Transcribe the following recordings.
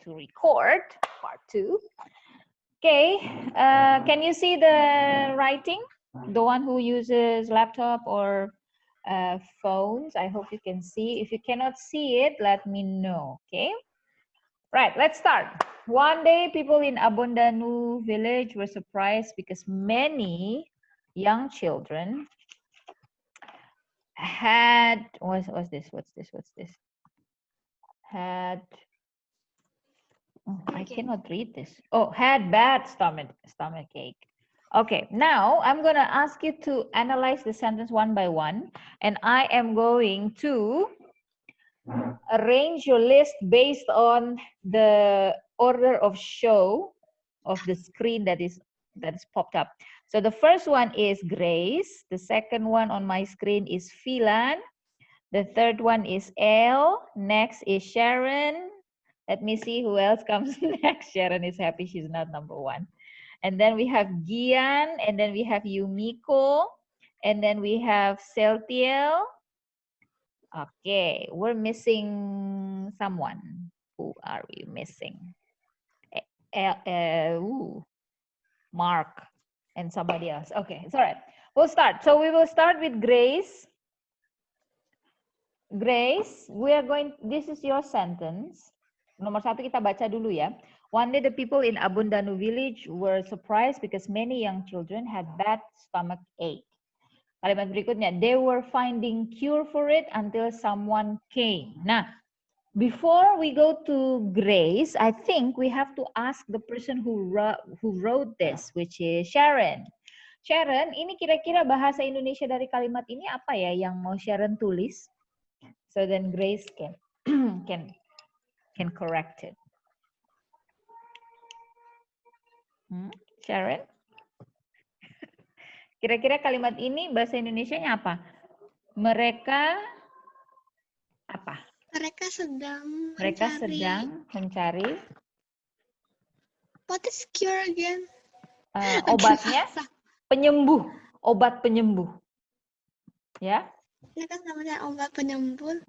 to record part 2. Okay, can you see the writing? The one who uses laptop or phones, I hope you can see. If you cannot see it, let me know, okay? Right, let's start. One day, people in Abondanu village were surprised because many young children had, what's this? Had, oh, I cannot read this. Oh, had bad stomach ache. Okay, now I'm going to ask you to analyze the sentence one by one, and I am going to arrange your list based on the order of show of the screen that is popped up. So the first one is Grace. The second one on my screen is Philan. The third one is Elle. Next is Sharon. Let me see who else comes next. Sharon is happy she's not number 1. And then we have Gian, and then we have Yumiko, and then we have Celtiel. Okay, we're missing someone. Who are we missing? Mark and somebody else. Okay, it's all right. We'll start. So we will start with Grace. Grace, this is your sentence. Nomor 1 kita baca dulu ya. One day the people in Abondanu village were surprised because many young children had bad stomach ache. Kalimat berikutnya, they were finding cure for it until someone came. Nah, before we go to Grace, I think we have to ask the person who wrote this, which is Sharon. Sharon, ini kira-kira bahasa Indonesia dari kalimat ini apa ya yang mau Sharon tulis? So then Grace can can correct it. Sharon? Kira-kira kalimat ini bahasa Indonesianya apa? Mereka apa? Mereka sedang mencari. What is cure again? Obatnya penyembuh, obat penyembuh. Ya? Ini kan namanya obat penyembuh.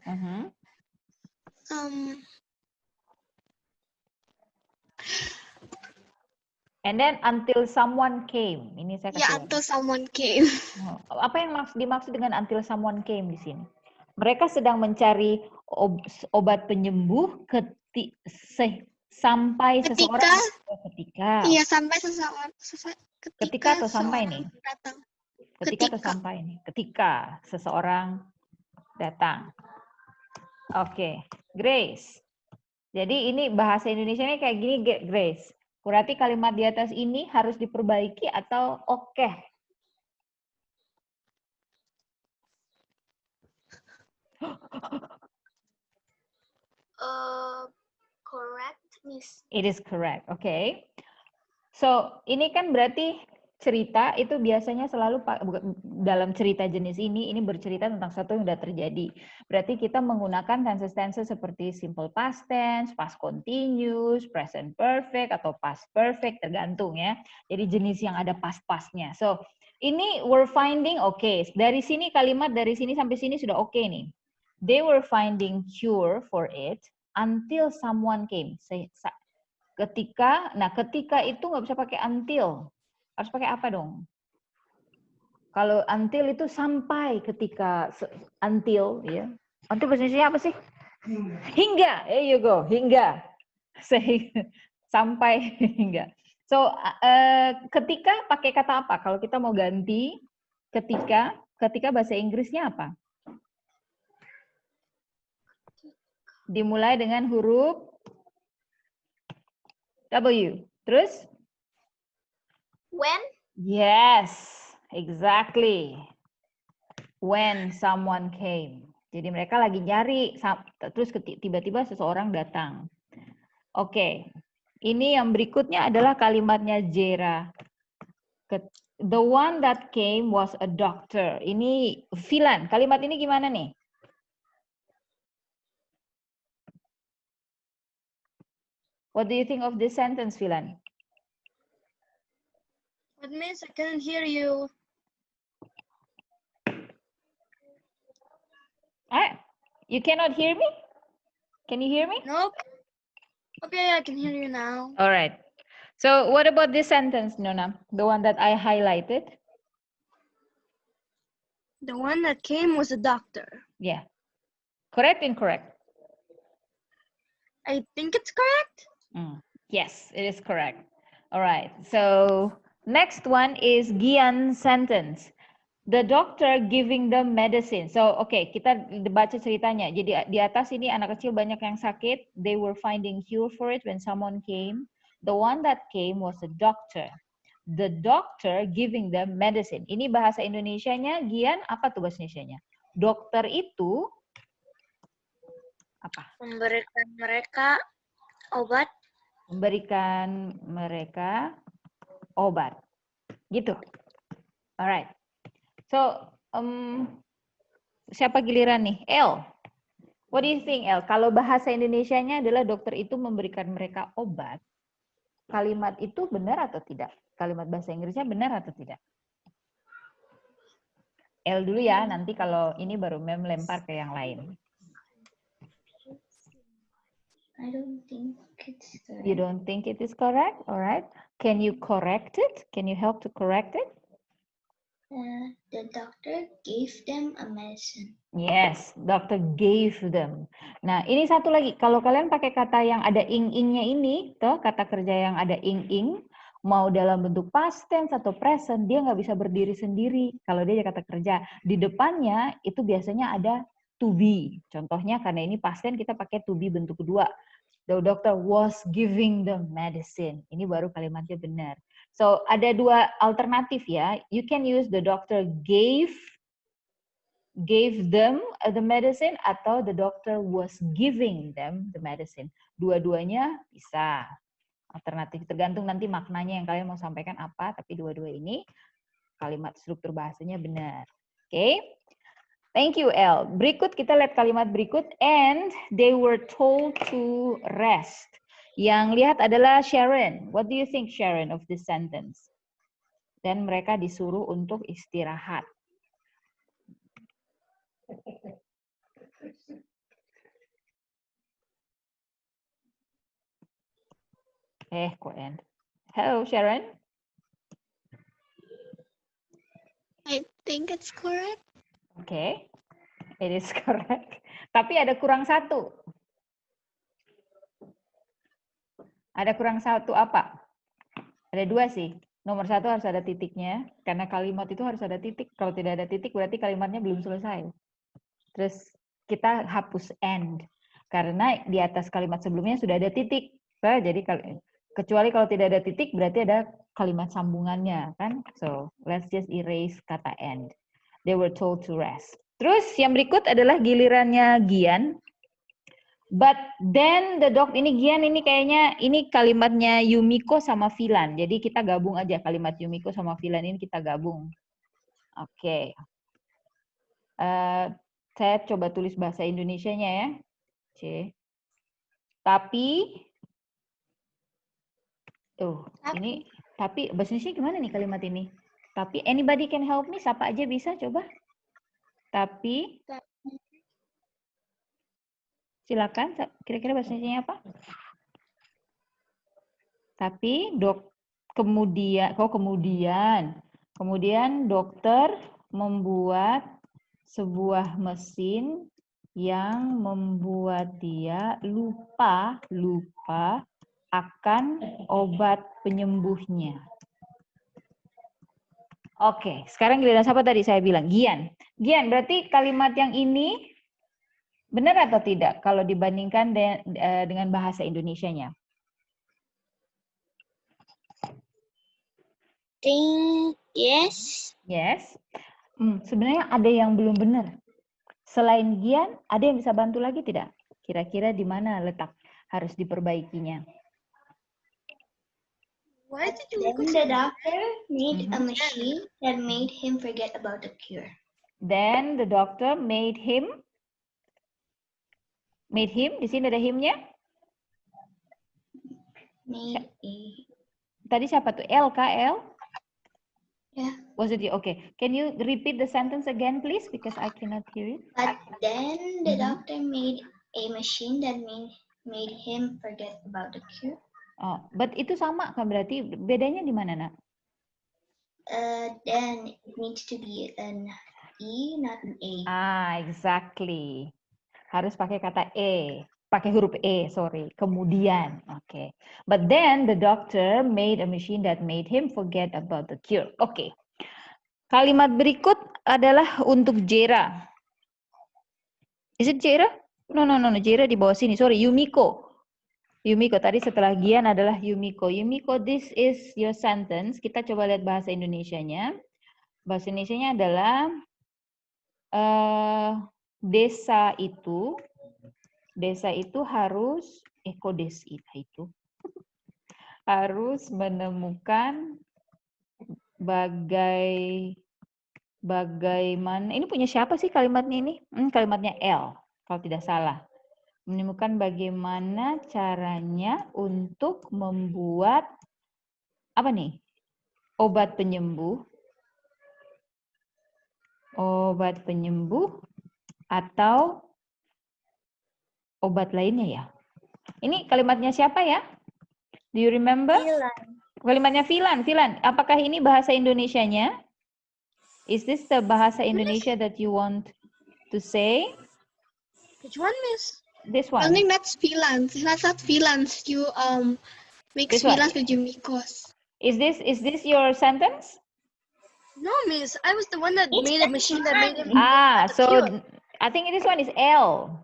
And then until someone came. Ini saya kasih. Ya, until someone came. Apa yang dimaksud dengan until someone came di sini? Mereka sedang mencari obat penyembuh sampai seseorang. Ketika. Iya, sampai seseorang. Ketika atau sampai nih? Datang. Ketika atau sampai nih? Ketika seseorang datang. Oke, Grace. Jadi ini bahasa Indonesianya kayak gini, Grace. Berarti kalimat di atas ini harus diperbaiki atau oke? Correct, Miss. It is correct, okay. So, ini kan berarti cerita itu biasanya selalu dalam cerita jenis ini bercerita tentang sesuatu yang sudah terjadi. Berarti kita menggunakan tenses-tenses seperti simple past tense, past continuous, present perfect, atau past perfect, tergantung ya. Jadi jenis yang ada past-pastnya. So, ini we're finding, okay. Dari sini kalimat dari sini sampai sini sudah oke nih. They were finding cure for it until someone came. Ketika itu nggak bisa pakai until. Harus pakai apa dong? Kalau until itu sampai ketika, until ya. Until bahasa Indonesia apa sih? Hingga, there you go, hingga. Sampai hingga. So, ketika pakai kata apa? Kalau kita mau ganti ketika bahasa Inggrisnya apa? Dimulai dengan huruf W. Terus? When? Yes, exactly. When someone came. Jadi mereka lagi nyari, terus tiba-tiba seseorang datang. Oke, ini yang berikutnya adalah kalimatnya Jera. The one that came was a doctor. Ini Philan, kalimat ini gimana nih? What do you think of this sentence, Philan? What means I couldn't hear you? You cannot hear me? Can you hear me? Nope. Okay, I can hear you now. All right. So what about this sentence, Nona? The one that I highlighted? The one that came was a doctor. Yeah. Correct, incorrect? I think it's correct. Yes, it is correct. All right. So next one is Gian sentence. The doctor giving them medicine. So, okay, kita baca ceritanya. Jadi di atas ini anak kecil banyak yang sakit. They were finding cure for it when someone came. The one that came was a doctor. The doctor giving them medicine. Ini bahasa Indonesianya, Gian, apa tuh bahasa Indonesianya? Dokter itu apa? Memberikan mereka obat. Memberikan mereka obat. Gitu. Alright. So, siapa giliran nih? El. What do you think, El? Kalau bahasa Indonesianya adalah dokter itu memberikan mereka obat, kalimat itu benar atau tidak? Kalimat bahasa Inggrisnya benar atau tidak? El dulu ya, nanti kalau ini baru Mem lempar ke yang lain. I don't think it's correct. You don't think it is correct? Alright. Can you correct it? Can you help to correct it? The doctor gave them a medicine. Yes, doctor gave them. Nah, ini satu lagi. Kalau kalian pakai kata yang ada ing-ingnya ini, toh kata kerja yang ada ing-ing, mau dalam bentuk past tense atau present, dia nggak bisa berdiri sendiri. Kalau dia kata kerja, di depannya itu biasanya ada to be. Contohnya karena ini past tense kita pakai to be bentuk kedua. The doctor was giving them medicine. Ini baru kalimatnya benar. So, ada dua alternatif ya. You can use the doctor gave them the medicine atau the doctor was giving them the medicine. Dua-duanya bisa. Alternatif tergantung nanti maknanya yang kalian mau sampaikan apa, tapi dua-dua ini kalimat struktur bahasanya benar. Oke. Okay? Thank you, El. Berikut kita lihat kalimat berikut. And they were told to rest. Yang lihat adalah Sharon. What do you think, Sharon, of this sentence? Dan mereka disuruh untuk istirahat. Kok end? Hello, Sharon. I think it's correct. Okay, it is correct. Tapi ada kurang satu. Ada kurang satu apa? Ada dua sih. Nomor satu harus ada titiknya, karena kalimat itu harus ada titik. Kalau tidak ada titik, berarti kalimatnya belum selesai. Terus kita hapus end, karena di atas kalimat sebelumnya sudah ada titik. Jadi kecuali kalau tidak ada titik, berarti ada kalimat sambungannya, kan? So, let's just erase kata end. They were told to rest. Terus yang berikut adalah gilirannya Gian. But then the dog, ini Gian ini kayaknya ini kalimatnya Yumiko sama Filan. Jadi kita gabung aja kalimat Yumiko sama Filan ini kita gabung. Oke. Saya coba tulis bahasa Indonesianya ya. Tapi ini tapi bahasa Indonesia gimana nih kalimat ini? Tapi anybody can help me, siapa aja bisa coba? Tapi silakan, kira-kira bahasa Indonesianya apa? Tapi kemudian dokter membuat sebuah mesin yang membuat dia lupa akan obat penyembuhnya. Oke, sekarang giliran siapa tadi saya bilang? Gian. Gian, berarti kalimat yang ini benar atau tidak kalau dibandingkan dengan bahasa Indonesianya? Think yes. Yes. Sebenarnya ada yang belum benar. Selain Gian, ada yang bisa bantu lagi tidak? Kira-kira di mana letak harus diperbaikinya? Then the doctor made a machine that made him forget about the cure. Then the doctor made him, di sini ada him-nya? Tadi siapa tuh? L, L? Yeah. Was it you? Okay. Can you repeat the sentence again, please? Because I cannot hear it. But then the doctor made a machine that made made him forget about the cure. Oh, but itu sama kan berarti bedanya di mana, Nak? Then it needs to be an E, not an A. Ah, exactly. Harus pakai kata pakai huruf sorry. Kemudian, okay. But then the doctor made a machine that made him forget about the cure. Okay. Kalimat berikut adalah untuk Jera. Is it Jera? No, Jera di bawah sini. Sorry, Yumiko. Yumiko, tadi setelah Gian adalah Yumiko. Yumiko, this is your sentence. Kita coba lihat bahasa Indonesianya. Bahasa Indonesianya adalah desa itu harus kok desa itu harus menemukan bagaimana ini punya siapa sih kalimatnya ini? Kalimatnya L kalau tidak salah. Menemukan bagaimana caranya untuk membuat apa nih? Obat penyembuh atau obat lainnya ya. Ini kalimatnya siapa ya? Do you remember? Kalimatnya Filan. Apakah ini bahasa Indonesianya? Is this the bahasa Indonesia that you want to say? Which one, Miss? This I one. think that's Filans. That's not Filans. You mix This one. Filans with Yumikos. Is this your sentence? No, Miss. I was the one that made a machine that made him. Ah, the so cure. I think this one is L.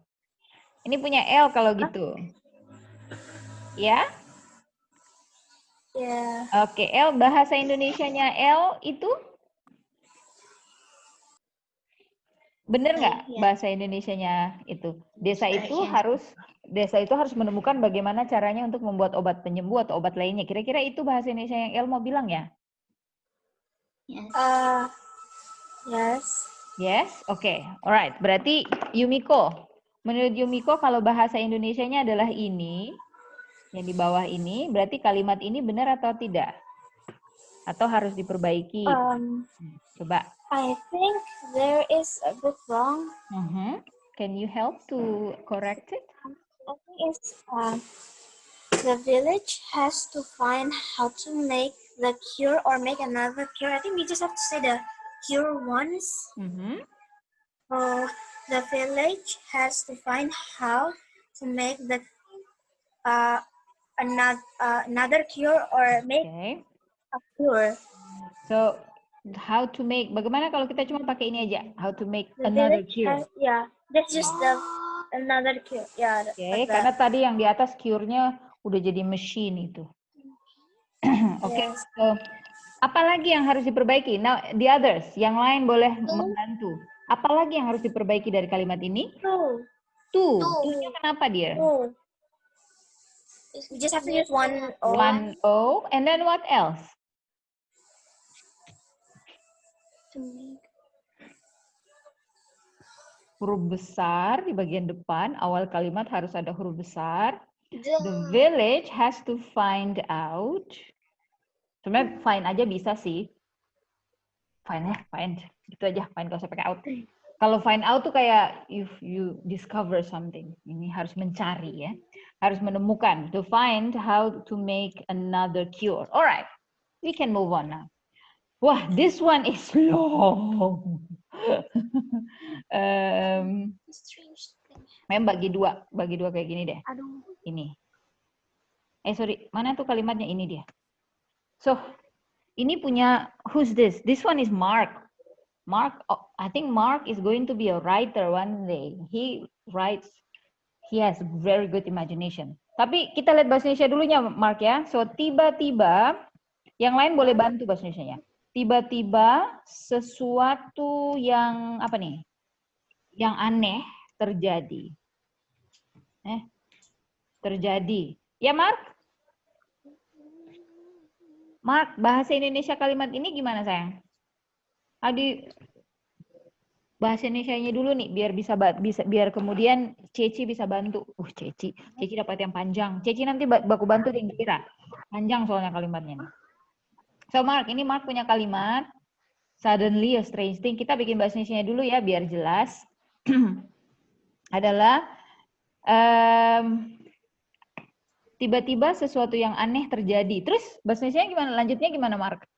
Ini punya L kalau gitu. Ya? Yeah. Oke, L bahasa Indonesianya L itu bener nggak Iya. bahasa Indonesianya itu? Desa itu Iya. harus menemukan bagaimana caranya untuk membuat obat penyembuh atau obat lainnya. Kira-kira itu bahasa Indonesia yang El mau bilang ya? Yes. Yes. Yes? Oke. Alright. Berarti Yumiko. Menurut Yumiko kalau bahasa Indonesianya adalah ini, yang di bawah ini, berarti kalimat ini benar atau tidak? Atau harus diperbaiki? Coba. I think there is a bit wrong. Can you help to correct it? I think it's the village has to find how to make the cure or make another cure. I think we just have to say the cure once. The village has to find how to make the another cure or make Okay. a cure. So, how to make, bagaimana kalau kita cuma pakai ini aja? How to make The another village cure. that's just the another cure. Yeah. Oke, karena tadi yang di atas cure-nya udah jadi mesin itu. Oke, Yes. so apalagi yang harus diperbaiki? Now, the others, yang lain boleh membantu. Apalagi yang harus diperbaiki dari kalimat ini? Tuh-nya kenapa dia? We just have to use one O. One O, and then what else? Huruf besar di bagian depan, awal kalimat harus ada huruf besar. The village has to find out. Sebenarnya find aja bisa sih. Find. Gitu aja, find kalau saya pakai out. Kalau find out tuh kayak you discover something. Ini harus mencari ya. Harus menemukan. To find how to make another cure. Alright, we can move on now. Wah, this one is long. Memang bagi dua kayak gini deh. Ini. Sorry, mana tuh kalimatnya ini dia. So, ini punya who's this? This one is Mark. I think Mark is going to be a writer one day. He has very good imagination. Tapi kita lihat bahasa Indonesia dulunya Mark ya. So, tiba-tiba yang lain boleh bantu bahasa Indonesianya. Tiba-tiba sesuatu yang apa nih? Yang aneh terjadi. Terjadi. Ya, Mark? Mark, bahasa Indonesia kalimat ini gimana, sayang? Bahasa Indonesianya dulu nih, biar kemudian Ceci bisa bantu. Ceci dapat yang panjang. Ceci nanti baku bantu yang dikira. Panjang soalnya kalimatnya nih. So, Mark, ini Mark punya kalimat suddenly a strange thing. Kita bikin bahasa Indonesianya dulu ya, biar jelas. Adalah tiba-tiba sesuatu yang aneh terjadi. Terus bahasa Indonesianya gimana? Lanjutnya gimana, Mark?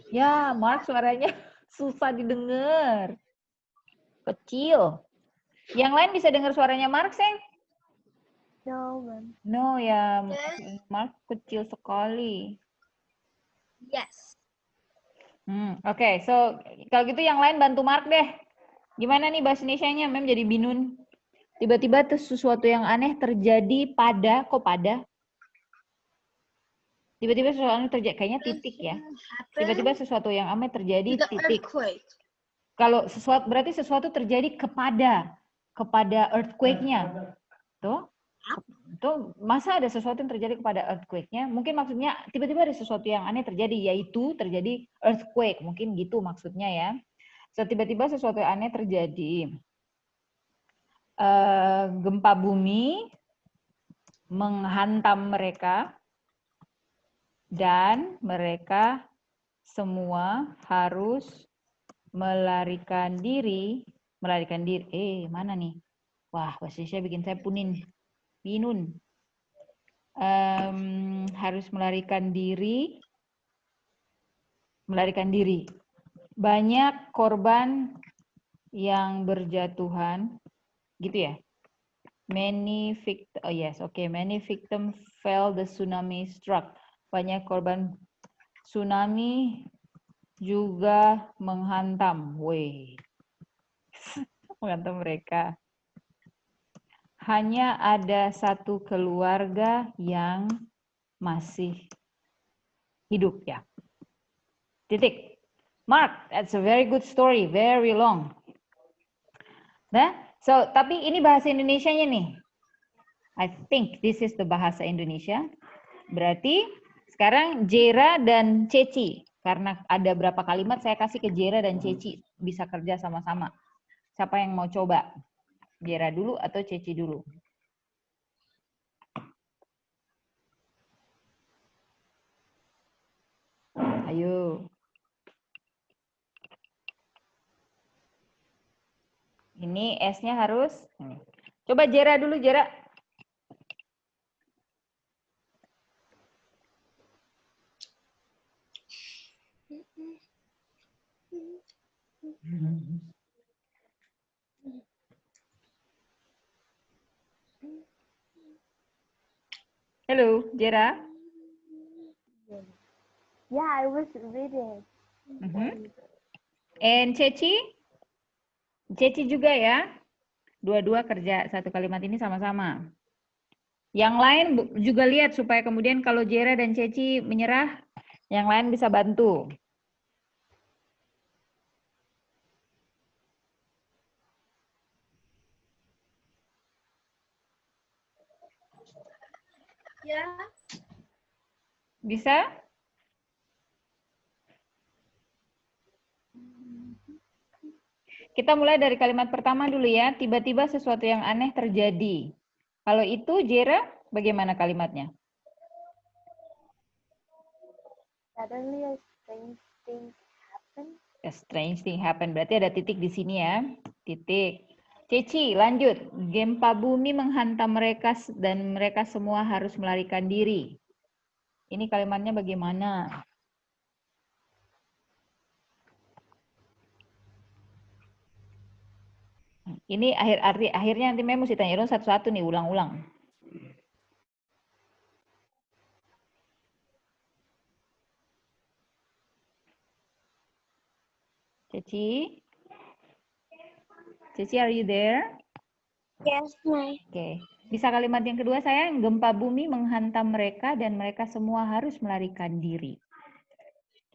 Ya, Mark suaranya susah didengar. Kecil. Yang lain bisa dengar suaranya Mark, Seng? No, ma'am. No, ya. Yes. Mark kecil sekali. Yes. Oke, so kalau gitu yang lain bantu Mark deh. Gimana nih bahasa Indonesianya? Mem jadi binun. Tiba-tiba sesuatu yang aneh terjadi pada, kok pada? Tiba-tiba sesuatu yang aneh terjadi, kayaknya titik ya. Tiba-tiba sesuatu yang aneh terjadi, titik. Kalau sesuatu, berarti sesuatu terjadi kepada earthquake-nya. Tuh. Tuh, masa ada sesuatu yang terjadi kepada earthquake-nya? Mungkin maksudnya tiba-tiba ada sesuatu yang aneh terjadi, yaitu terjadi earthquake. Mungkin gitu maksudnya ya. So, tiba-tiba sesuatu yang aneh terjadi. Gempa bumi menghantam mereka dan mereka semua harus melarikan diri. Mana nih? Wah, bahasa Indonesia bikin saya binun. Harus melarikan diri. Banyak korban yang berjatuhan, gitu ya. Many victims fell the tsunami struck. Banyak korban tsunami juga menghantam. Menghantam mereka. Hanya ada satu keluarga yang masih hidup ya. Titik. Mark, that's a very good story, very long. Nah, so tapi ini bahasa Indonesianya nih. I think this is the bahasa Indonesia. Berarti sekarang Jera dan Ceci. Karena ada berapa kalimat saya kasih ke Jera dan Ceci. Bisa kerja sama-sama. Siapa yang mau coba? Jera dulu atau Ceci dulu? Ayo. Ini S-nya harus. Coba Jera dulu, Jera. Hello, Jera. Yeah, I was reading. And Ceci? Ceci juga ya. Dua-dua kerja satu kalimat ini sama-sama. Yang lain juga lihat supaya kemudian kalau Jera dan Ceci menyerah, yang lain bisa bantu. Ya. Bisa? Kita mulai dari kalimat pertama dulu ya. Tiba-tiba sesuatu yang aneh terjadi. Kalau itu, Jera, bagaimana kalimatnya? Suddenly a strange thing happened. A strange thing happened. Berarti ada titik di sini ya. Titik. Ceci, lanjut. Gempa bumi menghantam mereka dan mereka semua harus melarikan diri. Ini kalimatnya bagaimana? Ini akhirnya nanti Mem mesti tanya dong satu-satu nih, ulang-ulang. Ceci? Ceci, are you there? Yes, May. Oke. Bisa kalimat yang kedua saya, gempa bumi menghantam mereka dan mereka semua harus melarikan diri.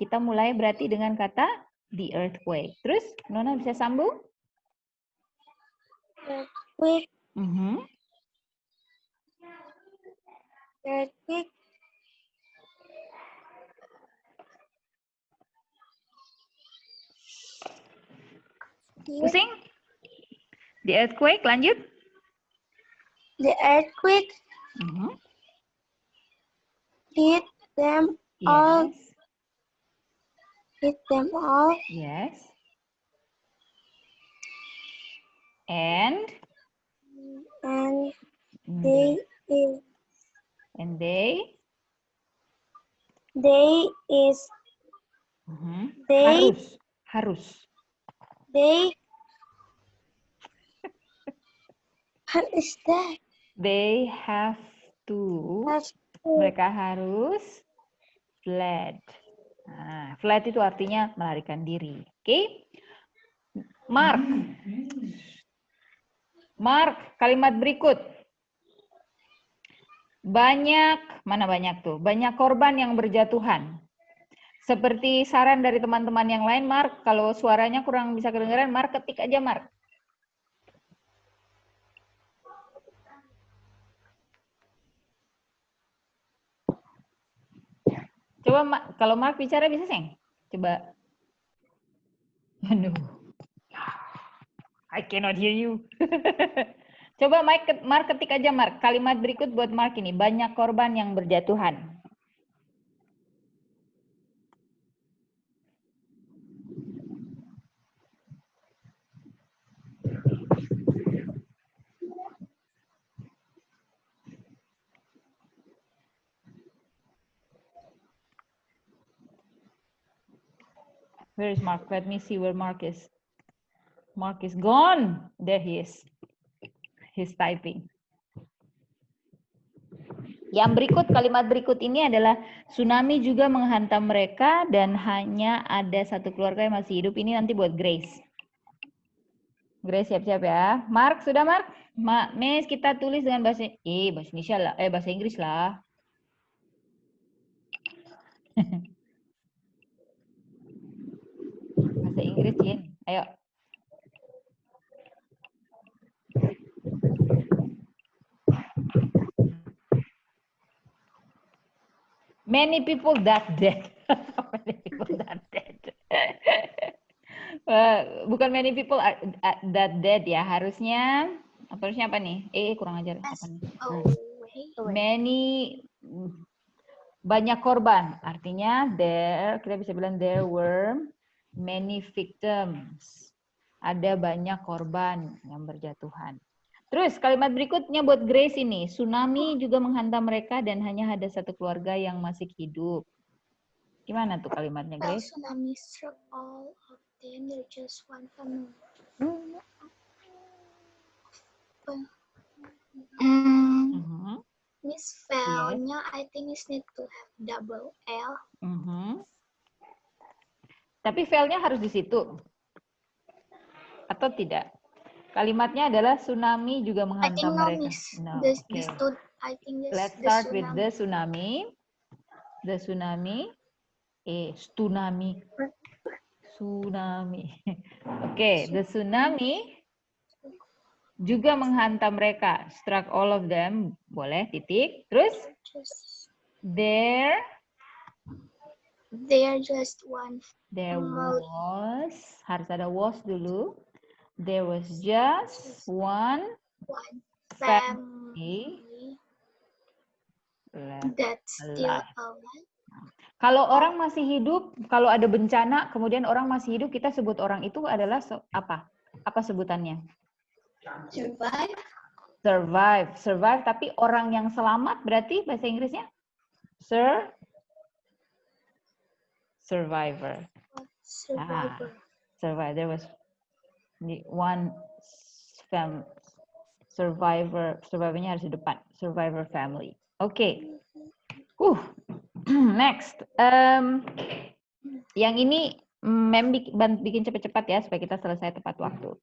Kita mulai berarti dengan kata the earthquake. Terus, Nona bisa sambung? Earthquake. Earthquake. Pusing? The earthquake, lanjut. The earthquake hit them all. Yes. Hit them all. Yes. And and they, they is and they is mhm, they harus. they what is that? They have to, Has mereka harus fled. Nah, fled itu artinya melarikan diri. Oke? Mark. Mark, kalimat berikut. Mana banyak tuh? Banyak korban yang berjatuhan. Seperti saran dari teman-teman yang lain, Mark, kalau suaranya kurang bisa kedengaran, Mark ketik aja, Mark. Coba, kalau Mark bicara bisa, Seng? Coba. Aduh. I cannot hear you. Coba Mark ketik aja, Mark. Kalimat berikut buat Mark ini. Banyak korban yang berjatuhan. Where is Mark? Let me see where Mark is. Mark is gone. There he is. He's typing. Yang berikut, kalimat berikut ini adalah tsunami juga menghantam mereka dan hanya ada satu keluarga yang masih hidup. Ini nanti buat Grace. Grace siap-siap ya. Mark, sudah Mark? Miss, kita tulis dengan bahasa Indonesia lah. Bahasa Inggris lah. Bahasa Inggris, Jin. Ayo. Many people that dead. Many people that dead. Bukan many people that dead ya. Harusnya apa nih? Kurang ajar. Apa nih? Many, banyak korban. Artinya kita bisa bilang there were many victims. Ada banyak korban yang berjatuhan. Terus kalimat berikutnya buat Grace ini. Tsunami juga menghantam mereka dan hanya ada satu keluarga yang masih hidup. Gimana tuh kalimatnya, Grace? tsunami struck all of them. There's just one family. Miss Val-nya I think is need to have double L. Tapi Val-nya harus di situ. Atau tidak? Kalimatnya adalah tsunami juga menghantam mereka. No, okay. Let's start with the tsunami. The tsunami. Tsunami. Okay, the tsunami juga menghantam mereka. Struck all of them. Boleh, titik. Terus? There just one. There was, harus ada was dulu. There was just one family that's still alive. Kalau orang masih hidup, kalau ada bencana, kemudian orang masih hidup, kita sebut orang itu adalah apa? Apa sebutannya? Survive. Tapi orang yang selamat berarti bahasa Inggrisnya? Survivor. Survivor. There was one survivor. Survivornya harus di depan. Survivor family. Oke. Next. Yang ini bikin cepat-cepat ya supaya kita selesai tepat waktu.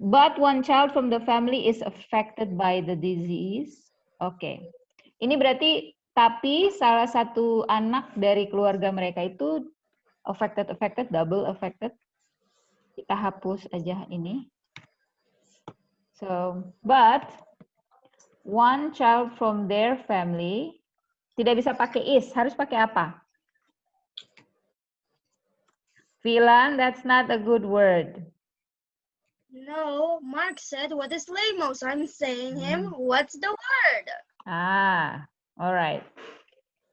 But one child from the family is affected by the disease. Oke. Ini berarti tapi salah satu anak dari keluarga mereka itu affected, double affected. Kita hapus aja ini. So, but one child from their family tidak bisa pakai is, harus pakai apa? Filan, that's not a good word. No, Mark said, what is lamos? I'm saying him, what's the word? All right.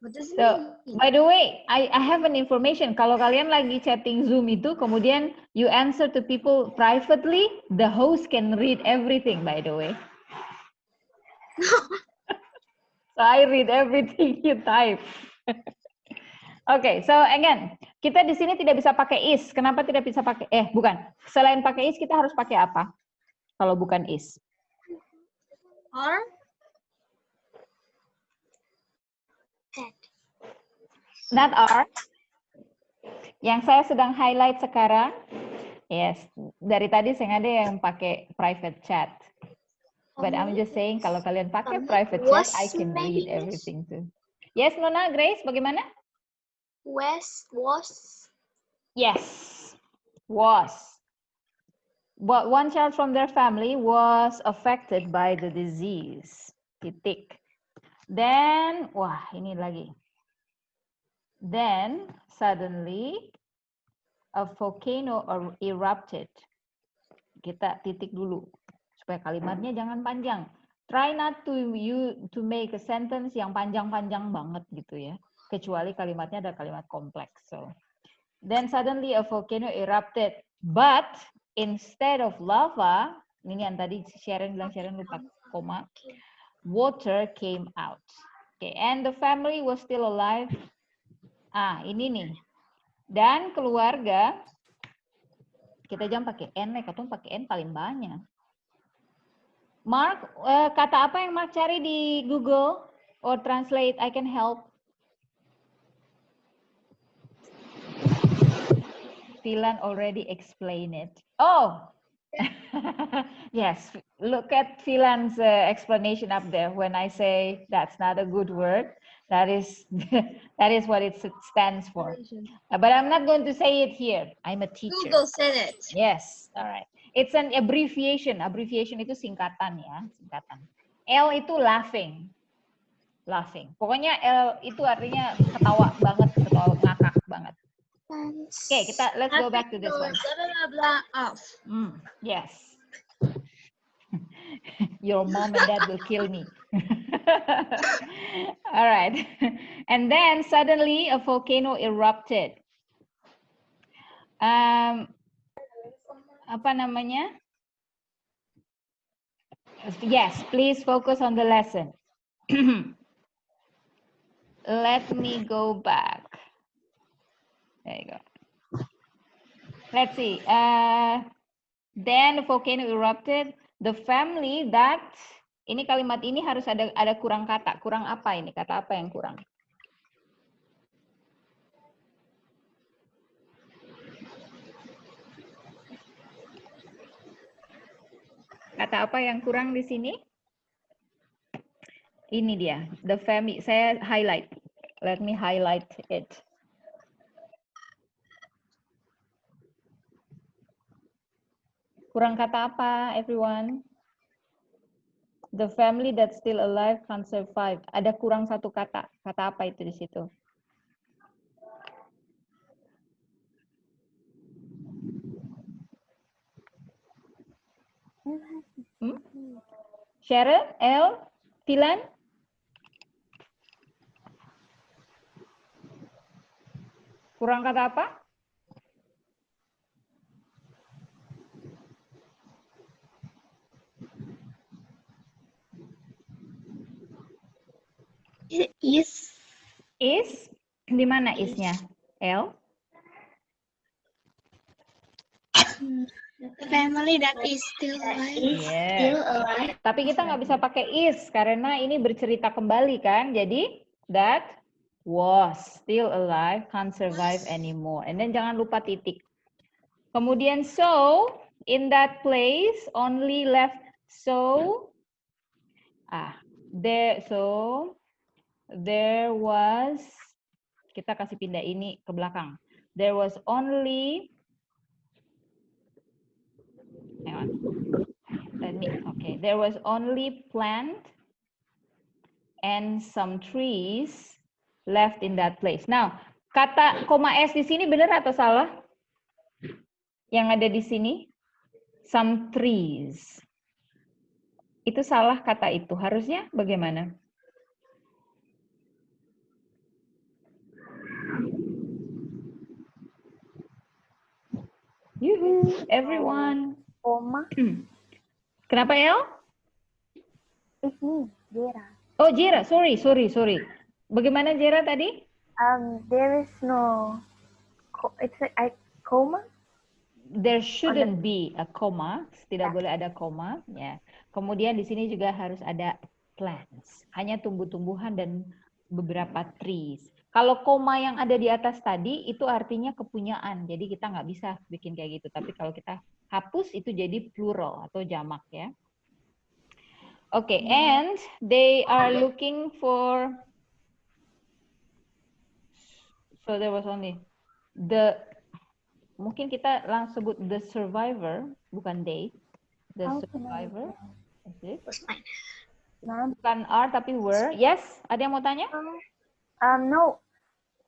What does it So, mean? by the way, I have an information. Kalau kalian lagi chatting Zoom itu, kemudian you answer to people privately, the host can read everything, by the way. So, I read everything you type. Oke, so again, kita di sini tidak bisa pakai is. Kenapa tidak bisa pakai, bukan. Selain pakai is, kita harus pakai apa? Kalau bukan is. Or? Not are. Yang saya sedang highlight sekarang, yes, dari tadi saya ada yang pakai private chat. But I'm just saying kalau kalian pakai private chat, I can read everything too. Yes, Nona, Grace, bagaimana? Was. Yes, was. But one child from their family was affected by the disease. Titik. Then, wah ini lagi. Then, suddenly, a volcano erupted. Kita titik dulu. Supaya kalimatnya jangan panjang. Try not to make a sentence yang panjang-panjang banget gitu ya. Kecuali kalimatnya ada kalimat kompleks. So, then suddenly a volcano erupted. But instead of lava, ini yang tadi Sharon bilang, Sharon lupa koma, water came out. Okay, and the family was still alive. Ini nih. Dan keluarga, kita jangan pakai N, katanya pakai N paling banyak. Mark, kata apa yang Mark cari di Google or translate? I can help. Philan already explained it. Oh, yes. Look at Philan's explanation up there. When I say that's not a good word, that is that is what it stands for. But I'm not going to say it here. I'm a teacher. Google said it. Yes. All right. It's an abbreviation. Abbreviation itu singkatan ya, singkatan. L itu laughing. Laughing. Pokoknya L itu artinya ketawa banget, ketawa ngakak banget. Okay, let's go back to this one. Blah, blah, blah, off. Yes. Your mom and dad will kill me. All right. And then suddenly a volcano erupted. Apa namanya? Yes, please focus on the lesson. Let me go back. There you go. Let's see. Then the volcano erupted. The family that, ini kalimat ini harus ada kurang kata. Kurang apa ini? Kata apa yang kurang? Kata apa yang kurang di sini? Ini dia. The family. Saya highlight. Let me highlight it. Kurang kata apa, everyone? The family that's still alive can't survive. Ada kurang satu kata. Kata apa itu di situ? Sharon, El, Philan? Kurang kata apa? Is. Is? Di mana isnya? El? The family that is still alive. Still alive. Tapi kita nggak bisa pakai is karena ini bercerita kembali kan. Jadi that was still alive, can't survive anymore. And then jangan lupa titik. Kemudian so in that place only left there was, kita kasih pindah ini ke belakang. There was only, hang on. There was only plant and some trees left in that place. Now, kata koma S di sini benar atau salah? Yang ada di sini? Some trees. Itu salah kata itu. Harusnya bagaimana? Yuhu, everyone. Koma. Kenapa El? It's me, Jera. Oh Jera, sorry. Bagaimana Jera tadi? There is no. It's like coma. There shouldn't be a comma, tidak boleh ada koma, ya. Kemudian di sini juga harus ada plants, hanya tumbuh-tumbuhan dan beberapa trees. Kalau koma yang ada di atas tadi itu artinya kepunyaan, jadi kita nggak bisa bikin kayak gitu. Tapi kalau kita hapus itu jadi plural atau jamak ya. Oke, and they are looking for. So there was only the. Mungkin kita langsung sebut the survivor, bukan they. The survivor. Is it? Bukan are tapi were. Yes, ada yang mau tanya? No.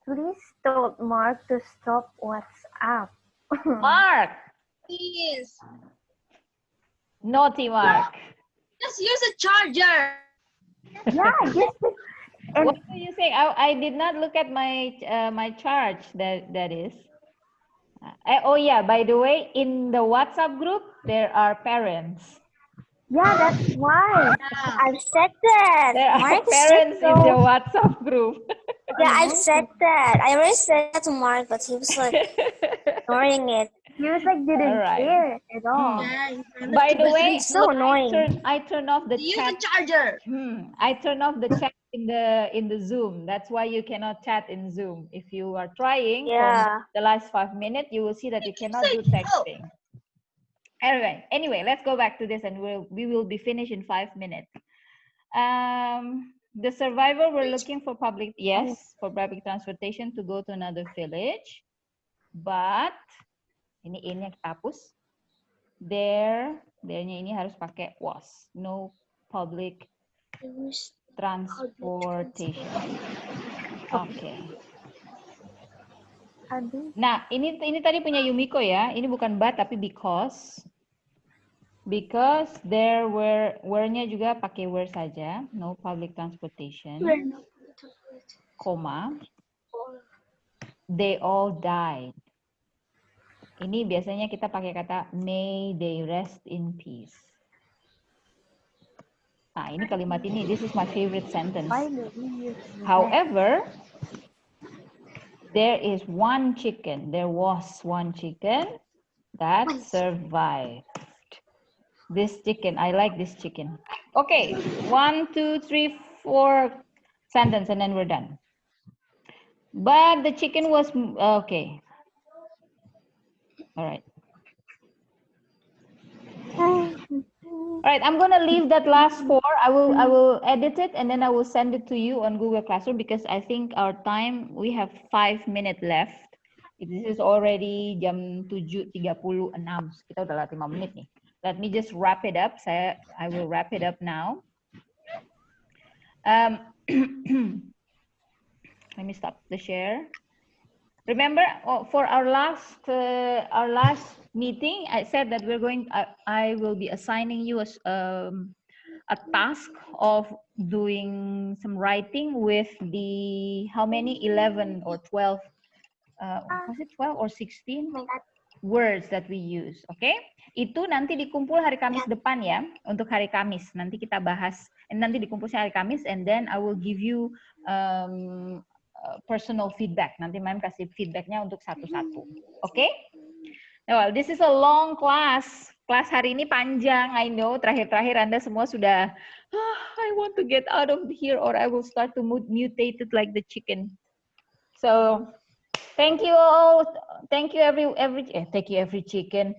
Please told Mark to stop WhatsApp. Mark. Please. Naughty Mark. Just use a charger. Yeah, just What do you say? I did not look at my my charge. That is. Oh yeah. By the way, in the WhatsApp group there are parents. yeah, that's why I said that. There are Mark parents said in so. the WhatsApp group. Yeah, I said that. I already said that to Mark, but he was like ignoring it. He was like didn't Alright. care at all. By the way, It's so annoying. I turn off the Use chat. a charger. I turn off the chat in the Zoom. That's why you cannot chat in Zoom. If you are trying Yeah. for the last 5 minutes, you will see that you cannot do texting. Anyway, let's go back to this, and we will be finished in 5 minutes. The survivor were looking for public transportation to go to another village, but ini yang kita hapus. There-nya ini harus pakai was. No public transportation. Oke. Nah, ini tadi punya Yumiko ya. Ini bukan but tapi because. Because there were-nya juga pakai were saja. No public transportation. Koma. They all died. Ini biasanya kita pakai kata may they rest in peace. Nah, ini kalimat ini, this is my favorite sentence. However, there was one chicken that survived. This chicken, I like this chicken. Okay, 1, 2, 3, 4 sentence and then we're done. But the chicken was, okay. All right. All right, I'm gonna leave that last 4. I will edit it and then I will send it to you on Google Classroom because I think our time, we have 5 minutes left. This is already jam 7.36. Kita udah 5 menit nih. Let me just wrap it up. I will wrap it up now. Let me stop the share. Remember, for our last meeting, I said that I will be assigning you a task of doing some writing with the how many 11 or 12 was it 12 or 16 words that we use. Okay? Itu nanti dikumpul hari Kamis depan ya, untuk hari Kamis. Nanti kita bahas, nanti dikumpulnya hari Kamis, and then I will give you personal feedback. Nanti Ma'am kasih feedbacknya untuk satu-satu. Oke? Well, this is a long class. Kelas hari ini panjang, I know. Terakhir-terakhir Anda semua sudah, I want to get out of here or I will start to mutate it like the chicken. So, thank you all. Thank you every chicken.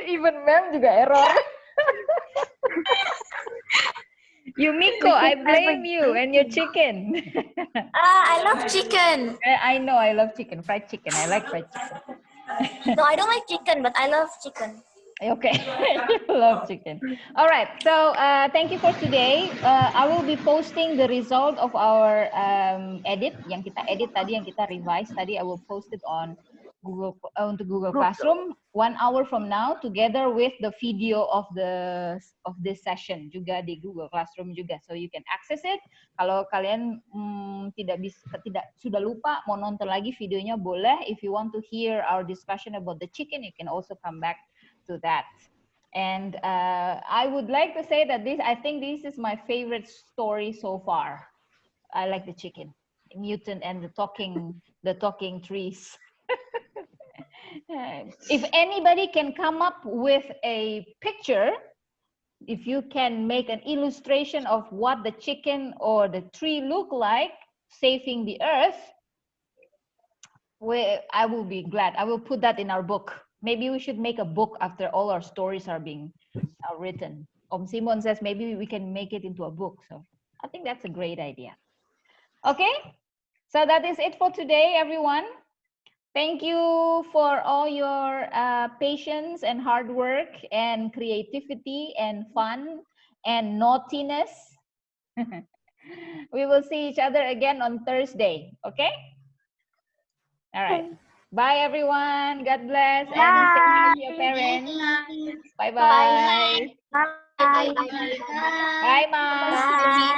Even Ma'am juga error. Yumiko, I blame you and your chicken. I love chicken. I know, I love chicken. Fried chicken. I like fried chicken. No, I don't like chicken, but I love chicken. Okay, you love chicken. All right, so thank you for today. I will be posting the result of our edit, yang kita edit tadi, yang kita revise tadi. I will post it on Google Classroom 1 hour from now, together with the video of this session juga di Google Classroom juga, so you can access it. Kalau kalian sudah lupa mau nonton lagi videonya, boleh. If you want to hear our discussion about the chicken, you can also come back to that. And I would like to say that I think this is my favorite story so far. I like the chicken, Newton and the talking trees. If anybody can come up with a picture, if you can make an illustration of what the chicken or the tree look like saving the earth, I will be glad. I will put that in our book. Maybe we should make a book after all our stories are being written. Om Simon says maybe we can make it into a book. So I think that's a great idea. Okay, so that is it for today, everyone. Thank you for all your patience and hard work and creativity and fun and naughtiness. We will see each other again on Thursday. Okay? All right. Bye, everyone. God bless. And say hi to your parents. Bye-bye. Bye. Bye, Mom. Bye.